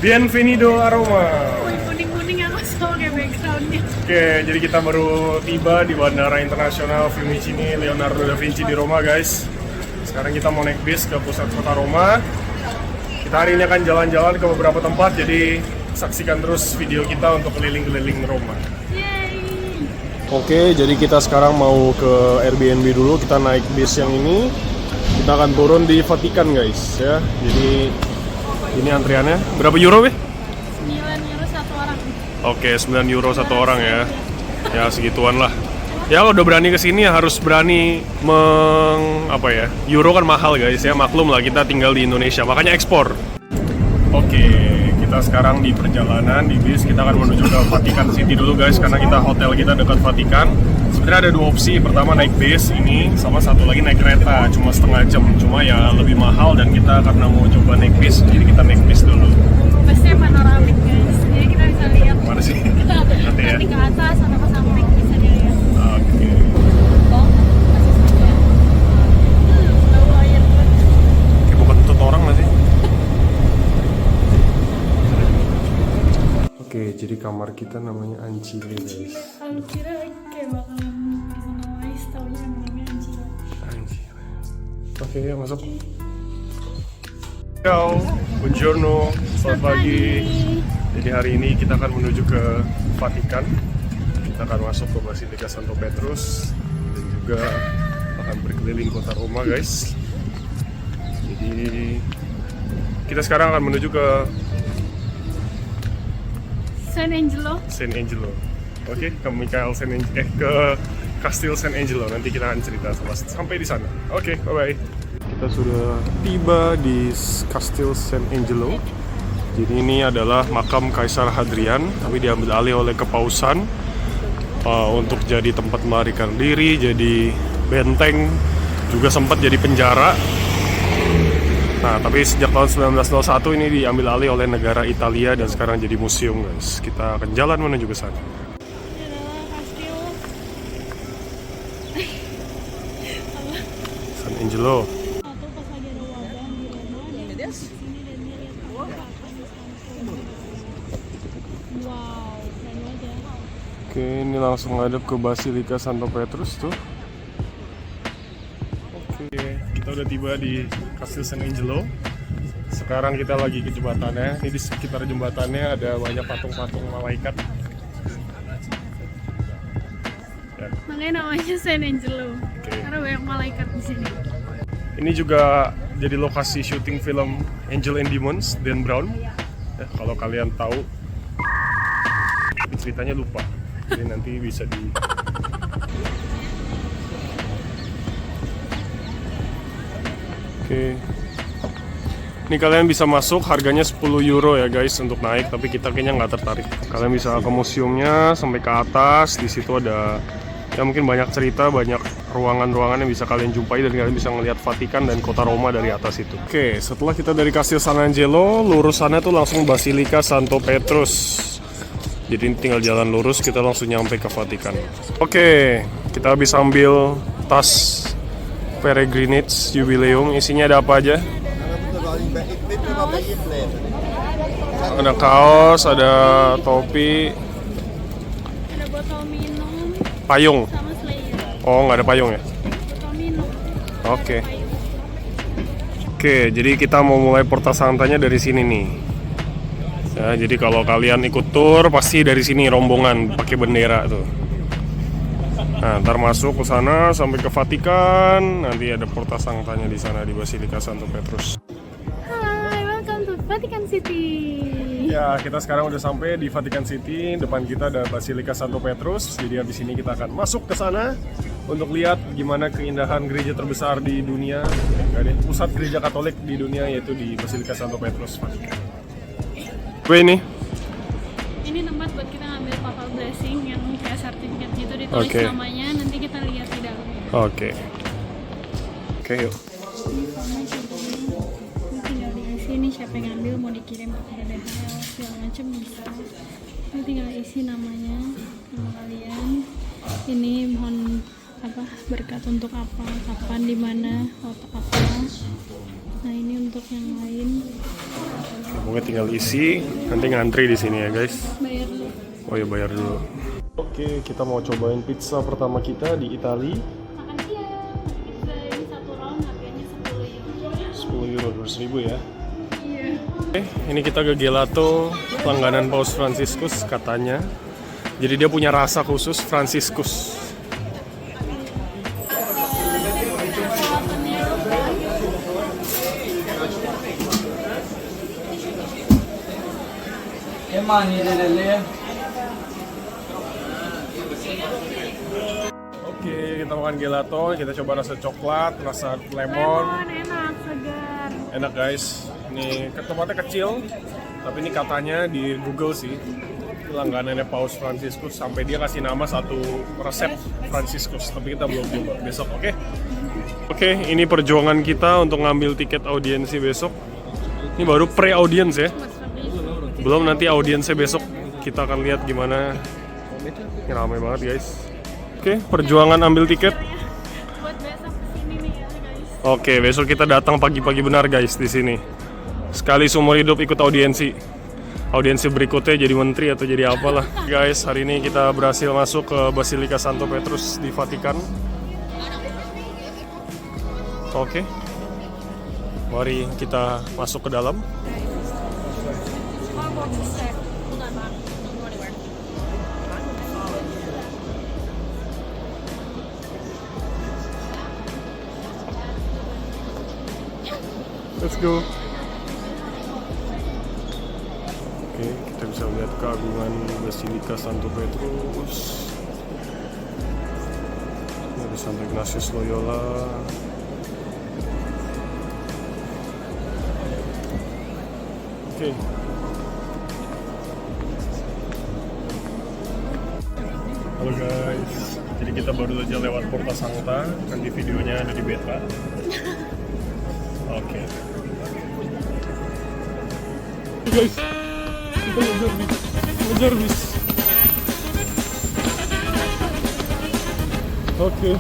Bienvenido a Roma. Kuning-kuning aku sama kayak backgroundnya. Oke, jadi kita baru tiba di Bandara Internasional Fiumicini Leonardo da Vinci di Roma, guys. Sekarang kita mau naik bis ke pusat kota Roma. Kita hari ini akan jalan-jalan ke beberapa tempat, jadi saksikan terus video kita untuk keliling-keliling Roma. Yeay. Oke, jadi kita sekarang mau ke Airbnb dulu. Kita naik bis yang ini. Kita akan turun di Vatikan, guys, ya. Jadi ini antriannya. Berapa euro, Be? 9 euro satu orang. Oke, 9 euro satu orang ya. Ya segituan lah. Ya kalau udah berani kesini ya harus berani Euro kan mahal, guys, ya. Maklum lah, kita tinggal di Indonesia, makanya ekspor. Oke, kita sekarang di perjalanan di bis. Kita akan menuju ke Vatikan City dulu, guys, karena hotel kita dekat Vatikan. Sebenarnya ada dua opsi. Pertama naik bis ini, sama satu lagi naik kereta, cuma setengah jam. Cuma ya lebih mahal, dan kita karena mau coba naik bis, jadi kita naik bis dulu. Busnya panoramik, guys. Jadi kita bisa lihat Mana sih? nanti ya. ke atas atau ke samping bisa dilihat. Oke. Bau air. Kayak bukan tutut orang nggak sih? Oke, jadi kamar kita namanya Ancile, guys. Aku kira kayak bakalan bisa namanya, taunya namanya Anjila. Ancile. Oke, ya masuk. Ciao, buongiorno, selamat pagi. Jadi hari ini kita akan menuju ke Vatikan. Kita akan masuk ke Basilika Santo Petrus dan juga akan berkeliling kota Roma, guys. Jadi kita sekarang akan menuju ke San Angelo. San Angelo. Oke, ke ke Kastil San Angelo. Nanti kita akan cerita sampai di sana. Oke, bye-bye. Kita sudah tiba di Kastil San Angelo. Jadi ini adalah makam Kaisar Hadrian, tapi diambil alih oleh Kepausan untuk jadi tempat melarikan diri, jadi benteng, juga sempat jadi penjara. Nah, tapi sejak tahun 1901 ini diambil alih oleh negara Italia dan sekarang jadi museum, guys. Kita akan jalan menuju ke sana. Ini adalah kastil San Angelo. atau pas lagi ada wabah di Roma dan di sini dan dia lihat apa wow, keren banget ya. Oke, ini langsung ngadep ke Basilika Santo Petrus tuh. Oke, kita udah tiba di Kastil San Angelo. Sekarang kita lagi ke jembatannya. Ini di sekitar jembatannya ada banyak patung-patung malaikat. Ya. Makanya namanya San Angelo. Oke. Karena banyak malaikat di sini. Ini juga jadi lokasi syuting film Angel and Demons, Dan Brown. Ya, kalau kalian tahu, tapi ceritanya lupa. Jadi nanti bisa di... Oke. Ini kalian bisa masuk, harganya 10 euro ya, guys, untuk naik, tapi kita kayaknya nggak tertarik. Kalian bisa ke museumnya sampai ke atas. Di situ ada ya mungkin banyak cerita, banyak ruangan-ruangan yang bisa kalian jumpai, dan kalian bisa ngelihat Vatikan dan kota Roma dari atas itu. Oke, setelah kita dari Kastil San Angelo, lurus sana tuh langsung Basilika Santo Petrus. Jadi ini tinggal jalan lurus, kita langsung nyampe ke Vatikan. Oke, kita habis ambil tas Peregrinage Jubileum. Isinya ada apa aja? Ada kaos, ada topi, Ada botol minum payung. sama Slayer. Oh, nggak ada payung ya? Botol minum. Oke. Oke, jadi kita mau mulai Porta Santanya dari sini nih. Ya, jadi kalau kalian ikut tour pasti dari sini rombongan pakai bendera tuh. Nah, ntar masuk ke sana sampai ke Vatikan, nanti ada Porta Santanya di sana di Basilika Santo Petrus. Hai, welcome to Vatican City. Ya, kita sekarang udah sampai di Vatican City. Depan kita ada Basilika Santo Petrus. Jadi habis ini kita akan masuk ke sana untuk lihat gimana keindahan gereja terbesar di dunia, pusat gereja Katolik di dunia, yaitu di Basilika Santo Petrus, Vatikan. Ini Ini tempat buat kita ngambil papal blessing yang kayak sertifikat gitu, ditulis Oke. namanya, nanti kita lihat di dalamnya. Oke, yuk. Ini formnya contohnya, ini tinggal diisi nih siapa yang ngambil, mau dikirim ke DHL segala macam bisa. Ini tinggal isi namanya, nama kalian. Ini mohon berkat untuk apa, kapan, di mana, foto apa. Nah ini untuk yang lain. Pokoknya tinggal isi, nanti ngantri di sini ya guys. Bayar dulu. Oh ya bayar dulu. Oke, kita mau cobain pizza pertama kita di Italia. Makan siang. Pizza ini satu round harganya 10 euro. 10 euro 200.000 ya. Iya. Oke, ini kita ke gelato langganan Paus Franciscus katanya. Jadi dia punya rasa khusus Franciscus. Oke, kita makan gelato, kita coba rasa coklat, rasa lemon. Enak, segar. Enak guys. Ini tempatnya kecil, tapi ini katanya di Google sih langganannya Paus Franciscus, sampai dia kasih nama satu resep Franciscus, tapi kita belum coba. Besok, oke? Oke, ini perjuangan kita untuk ngambil tiket audiensi besok. Ini baru pre-audience ya. Belum nanti audiensnya besok. Kita akan lihat gimana. Ini ramai banget guys. Oke, perjuangan ambil tiket. Buat besok kesini nih ya guys. Oke, besok kita datang pagi-pagi benar guys di sini. Sekali seumur hidup ikut audiensi. Audiensi berikutnya jadi menteri atau jadi apalah. Guys, hari ini kita berhasil masuk ke Basilika Santo Petrus di Vatikan. Oke. Mari kita masuk ke dalam. Let's go. Oke, kita bisa lihat keagungan Basilika Santo Petrus. Dari Santo Ignatius Loyola. Oke. Halo guys, jadi kita baru saja lewat Porta Santa, nanti videonya ada di beta. Oke. Guys, kita ngejar bis. Oke.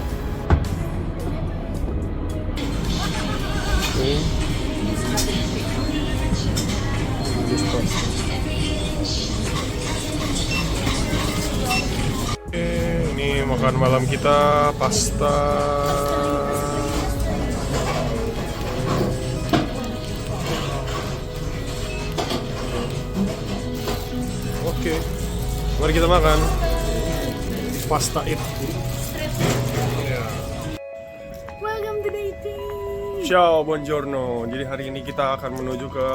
Ini makan malam kita pasta. Oke, mari kita makan pasta it. Welcome to dating. Ciao, buongiorno. Jadi hari ini kita akan menuju ke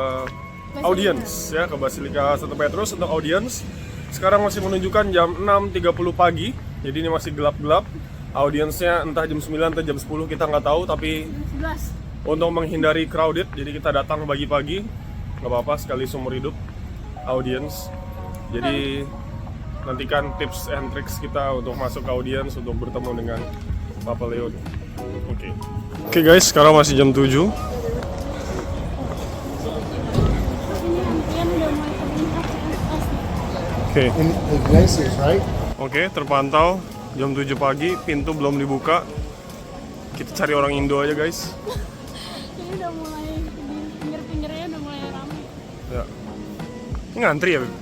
audience ya, ke Basilika Santo Petrus untuk audience. Sekarang masih menunjukkan jam 6.30 pagi. Jadi ini masih gelap-gelap. Audiensnya entah jam 9 atau jam 10 kita nggak tahu, tapi 11. untuk menghindari crowded, jadi kita datang pagi-pagi. Nggak apa-apa, sekali seumur hidup audience. Jadi nantikan tips and tricks kita untuk masuk ke audience, untuk bertemu dengan Papa Leo. Oke guys, sekarang masih jam 7. Ini antrian udah mulai terlihat ke atas nih. Oke. In Iglesias, right? Oke, terpantau jam 7 pagi, pintu belum dibuka. Kita cari orang Indo aja guys. Ini udah mulai di pinggir-pinggirnya udah mulai ramai. Ya. Ini ngantri ya, Beb?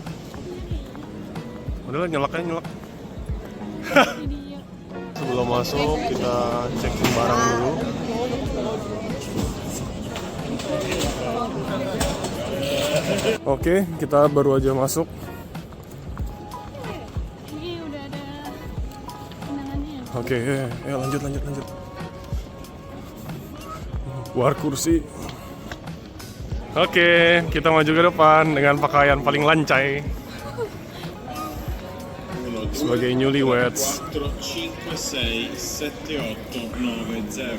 Udah lah, nyelak aja, nyelak. Ini dia. Sebelum masuk, kita cekin barang dulu. Oke, kita baru aja masuk. Ini udah ada undangannya. Oke, ya lanjut. War kursi. Oke, kita maju ke depan dengan pakaian paling lancai. Sebagai newlyweds. 4, 5, 6, 7, 8, 9, 0.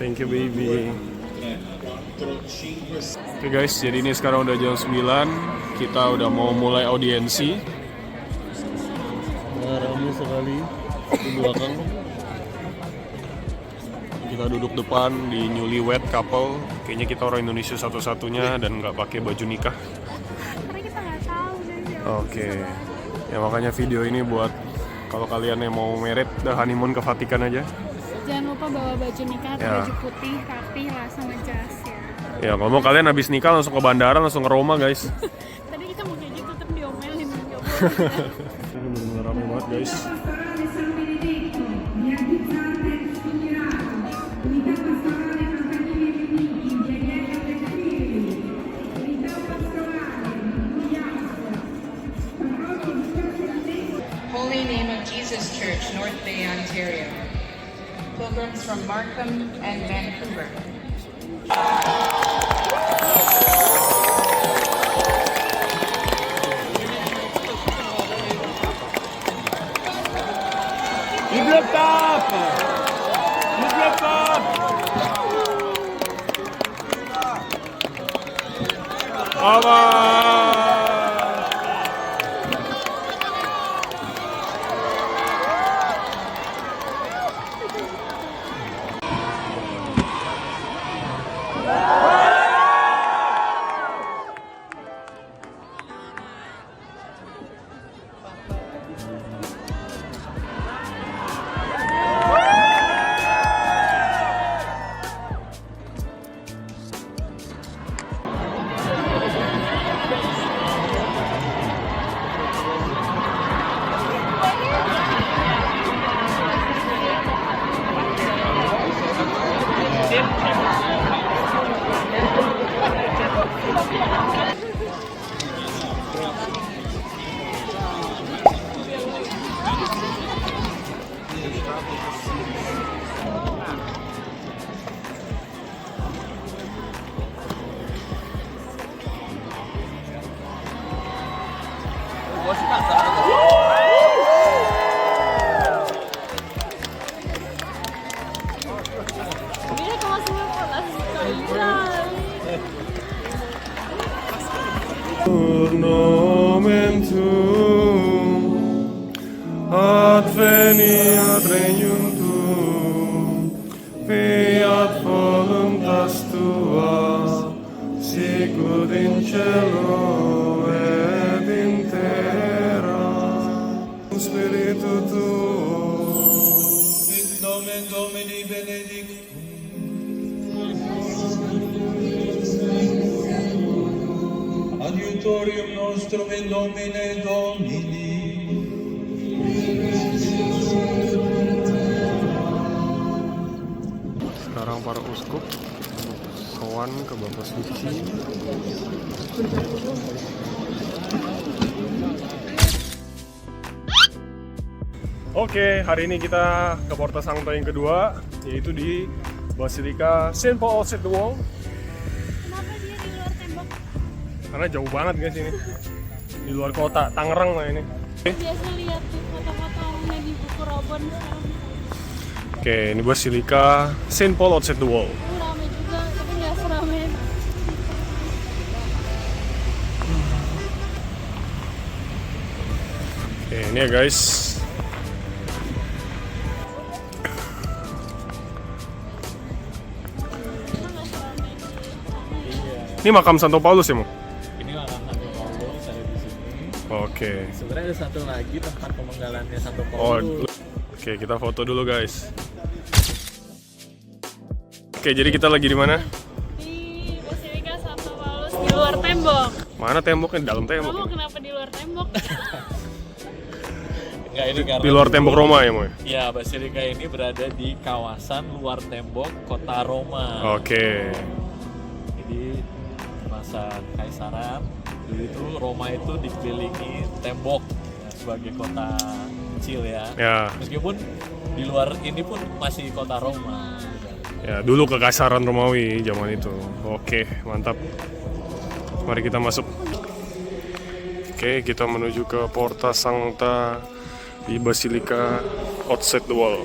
Thank you baby. 4, 5, 6. Oke guys, jadi ini sekarang udah jam 9. Kita udah mau mulai audiensi. Ramai sekali di belakang. Kita duduk depan di newlywed couple. Kayaknya kita orang Indonesia satu-satunya dan nggak pakai baju nikah. Karena kita nggak tahu guys ya. Oke. Ya makanya video ini buat Kalau kalian yang mau merit, udah honeymoon ke Vatikan aja. Jangan lupa bawa baju nikah atau Ya. baju putih, rapi lah sama jas ya. Ya kalau mau kalian habis nikah langsung ke bandara, langsung ke Roma guys. Tadi kita mau kayak gitu tetap diomelin, nggak boleh. Ini bener-bener rame banget guys. Holy Name of Jesus Church, North Bay, Ontario. Pilgrims from Markham and Vancouver. Vive le pape! Vive le pape! Mira cómo se me por las escaleras. Ornamentum adveniat regnum tuum, fiat voluntas tua, sicut in cielo et in terra. Spiritu tuo. In nomen Domini benedictum. Adiutorium nostrum in nomine Domini. Sekarang para uskup sowan ke Bapak Suci. Oke, hari ini kita ke Porta Sancta yang kedua, yaitu di Basilika Saint Paul at the Wall. Kenapa dia di luar tembok? Karena jauh banget guys ini, di luar kota Tangerang lah ini. Biasa lihat tuh foto-fotonya di buku Robon sekarang. Oke, ini Basilika Saint Paul at the Wall. Rame juga, tapi nggak serame. Oke, ini ya guys. Ini makam Santo Paulus ya, Mo? Ini makam Santo Paulus ada di sini. Oke. Sebenarnya ada satu lagi tempat pemenggalannya Santo Oh, Paulus. oke, kita foto dulu guys. Oke, jadi kita lagi di mana? Di Basilika Santo Paulus di luar tembok. Mana temboknya? Di dalam tembok. Kamu kenapa di luar tembok? Enggak, ini karena Di luar tembok Roma ya, Mo? Ya, Basilika ini berada di kawasan luar tembok kota Roma. Oke. Jadi masa kaisaran dulu itu Roma itu dikelilingi tembok ya, sebagai kota kecil ya. Ya. Meskipun di luar ini pun masih kota Roma. Ya, dulu kekaisaran Romawi zaman itu. Oke, mantap. Mari kita masuk. Oke, kita menuju ke Porta Sancta di Basilika outside the wall.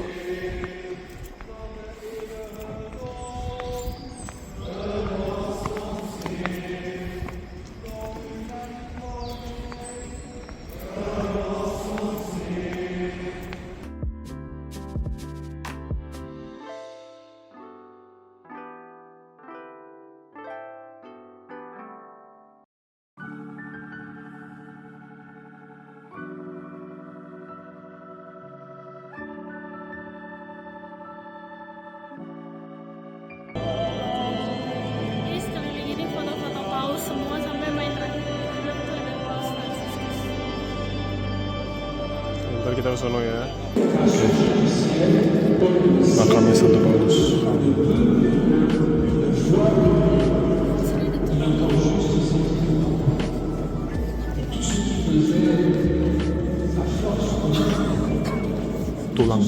kita ke sono ya. Makamnya Santo Paulus. Tulang.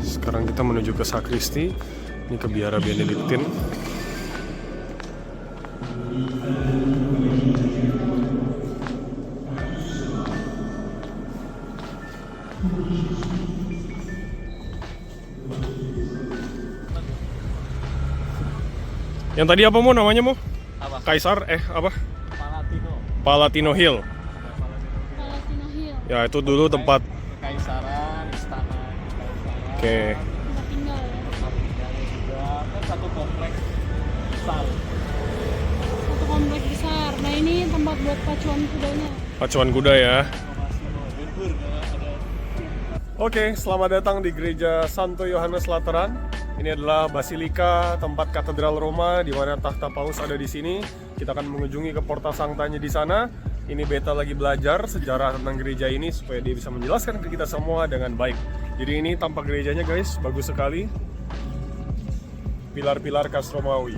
Sekarang kita menuju ke sakristi. Ini ke biara Benediktin. Yang tadi apa mau namanya mau? Apa? Kaisar apa? Palatino. Palatino Hill. Palatino Hill. Ya itu dulu tempat. Kekaisaran, istana kekaisaran. Oke. Tempat tinggal ya. Tempat tinggalnya juga kan satu kompleks besar. Satu komplek besar. Nah ini tempat buat pacuan kudanya. Pacuan kuda ya. Tomasino, Denver ada. Oke, selamat datang di Gereja Santo Yohanes Lateran. Ini adalah Basilika, tempat katedral Roma, di mana tahta Paus ada di sini. Kita akan mengunjungi ke Porta Sanctanya di sana. Ini Beta lagi belajar sejarah tentang gereja ini supaya dia bisa menjelaskan ke kita semua dengan baik. Jadi ini tampak gerejanya guys, bagus sekali. Pilar-pilar khas Romawi.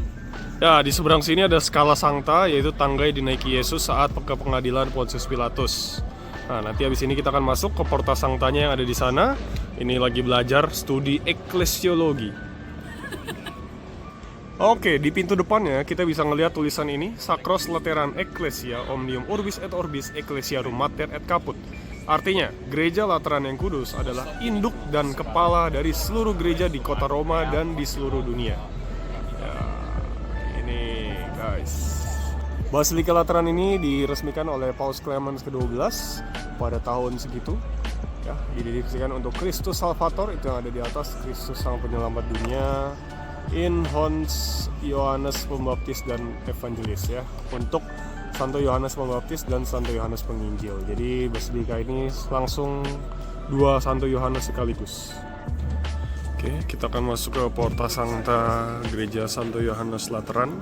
Ya, di seberang sini ada Scala Sancta, yaitu tangga yang dinaiki Yesus saat ke pengadilan Pontius Pilatus. Nah, nanti habis ini kita akan masuk ke Porta Sanctanya yang ada di sana. Ini lagi belajar studi eklesiologi. Oke, di pintu depannya kita bisa ngelihat tulisan ini, Sacros Lateran Ecclesia Omnium Urbis et Orbis Ecclesiarum Mater et Caput. Artinya, gereja Lateran yang kudus adalah induk dan kepala dari seluruh gereja di kota Roma dan di seluruh dunia. Ya, ini guys. Basilika Lateran ini diresmikan oleh Paus Clemens ke-12 pada tahun segitu. Ya, didedikasikan untuk Kristus Salvator, itu yang ada di atas, Kristus Sang Penyelamat Dunia, in Hons Yohanes Pembaptis dan Evangelis ya, untuk Santo Yohanes Pembaptis dan Santo Yohanes Penginjil. Jadi Basilika ini langsung dua Santo Yohanes sekaligus. Oke, kita akan masuk ke Porta Sancta Gereja Santo Yohanes Lateran.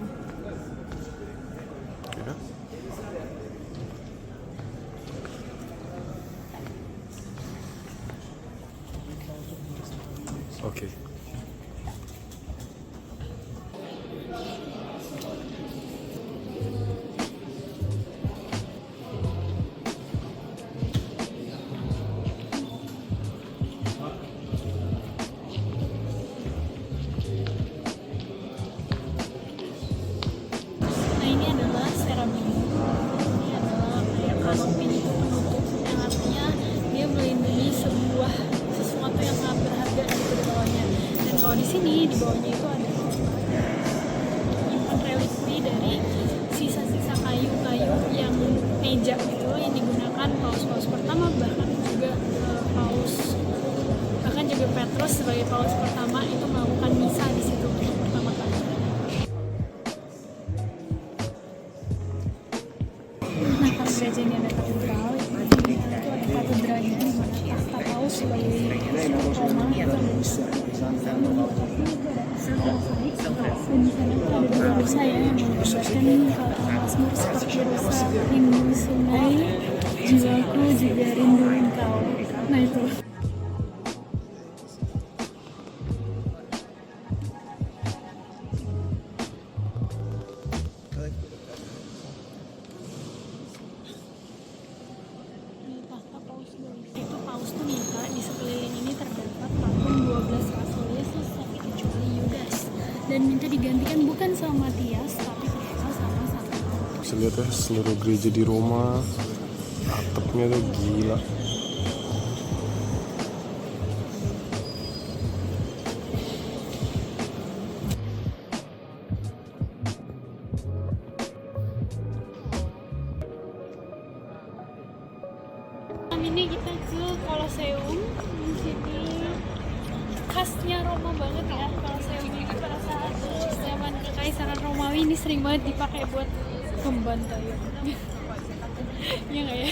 Oke. Nah ini adalah seramik. Ini adalah kayak kanopi penutup yang artinya dia melindungi sebuah sesuatu yang sangat berharga di bawahnya. Dan kalau di sini di bawahnya itu ada menyimpan relikwi dari sisa-sisa kayu-kayu yang meja gitu yang digunakan paus-paus pertama, bahkan juga Petrus sebagai paus pertama itu melakukan misa di situ untuk pertama kali. Nah, kalau gereja ini ada katedral, itu ada katedralnya di mana tahta paus sebagai Roma itu ada di sini. Dan di sana ada dua dosa ya yang menggambarkan kalau Mazmur seperti dosa rindu sungai, jiwaku juga rindu engkau. Nah itu. Itu paus tuh minta di sekeliling ini terdapat patung 12 rasul Yesus tapi kecuali Yudas, dan minta digantikan bukan sama Matias tapi sama Santo Paulus. Bisa lihat ya, seluruh gereja di Roma atapnya tuh gila. Ini kita ke Colosseum. Di sini khasnya Roma banget ya. Colosseum ini pada saat zaman Kekaisaran Romawi ini sering banget dipakai buat pembantaian. Iya nggak ya?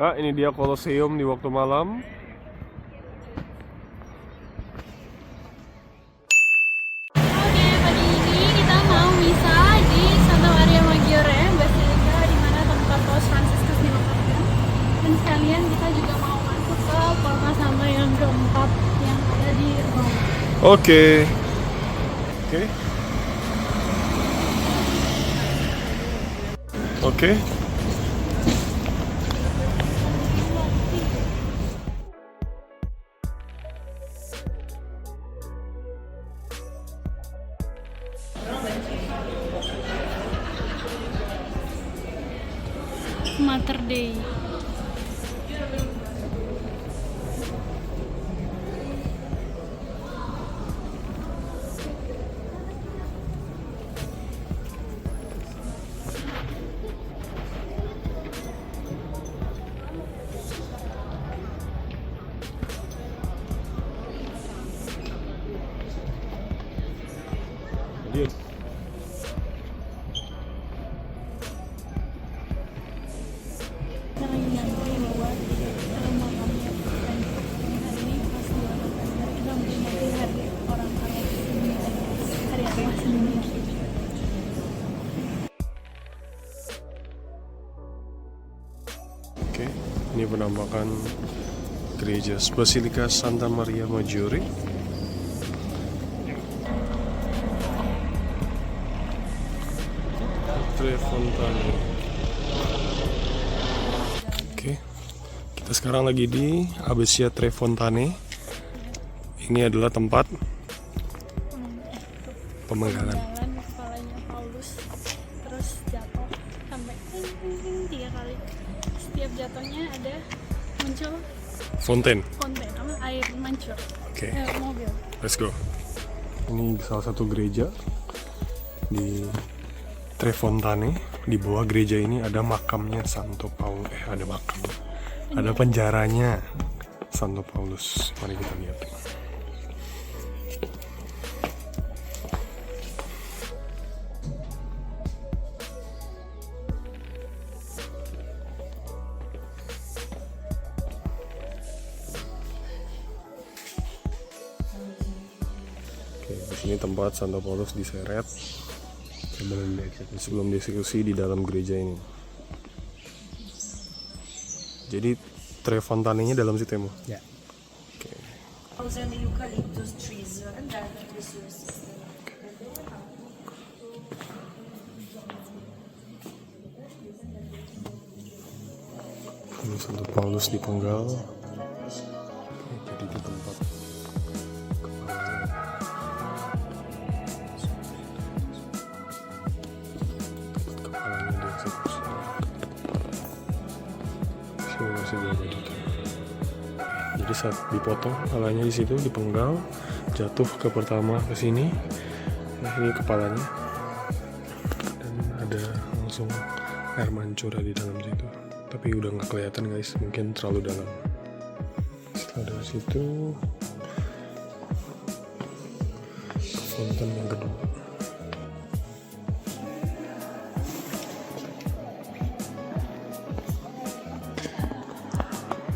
Ah, ini dia Colosseum di waktu malam. Oke, pagi ini kita mau misa di Santa Maria Maggiore, Basilika, di mana tempat Paus Fransiskus dimakamkan. Dan sekalian kita juga mau masuk ke Kota Santa yang keempat yang ada di Roma. Oke. Oke. Mater Dei. Dia. Kita lagi nyantri bahwa makamnya hari ini pas dilakukan. Kita memperingati hari orang kaya sedunia, hari arwah sedunia. Oke, ini penampakan gereja Basilika Santa Maria Maggiore. Trefontane. Oke, kita sekarang lagi di Abbazia Trefontane. Ini adalah tempat pemenggalan. Jalan kepalanya Paulus terus jatuh sampai ting 3 kali. Setiap jatuhnya ada muncul Fonten. fonten air mancur. Oke, Mobil. let's go. Ini salah satu gereja di Trefontane. Di bawah gereja ini ada makamnya Santo Paulus. Ada makam. Ada penjaranya Santo Paulus. Mari kita lihat. Oke, di sini tempat Santo Paulus diseret sebelum dieksekusi di dalam gereja ini. Jadi Trefontanenya dalam situ ya, Mo? Yeah. Oke. And the eucalyptus trees and that resources. Ini Santo Paulus dipenggal. Oke, jadi di tempat kepalanya dieksekusi. Sini masih diabadikan. Jadi saat dipotong kepalanya di situ dipenggal, jatuh ke pertama ke sini. Nah, ini kepalanya. Dan ada langsung air mancur di dalam situ. Tapi udah nggak kelihatan guys, mungkin terlalu dalam. Setelah dari situ ke fonten yang kedua.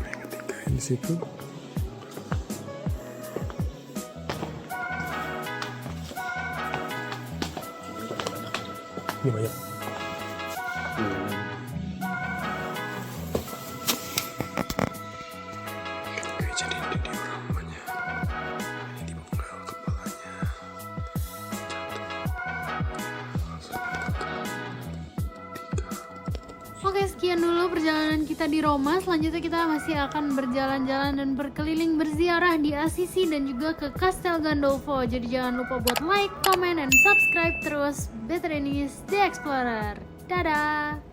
Yang ketiga di situ. Ini banyak. Oke, jadi ini dia namanya. Ini dipenggal kepalanya. Oke, sekian dulu perjalanan kita di Roma. Selanjutnya kita masih akan berjalan-jalan dan berkeliling berziarah di Assisi dan juga ke Castel Gandolfo. Jadi jangan lupa buat like, comment, dan subscribe terus Better News The Explorer. Dadah!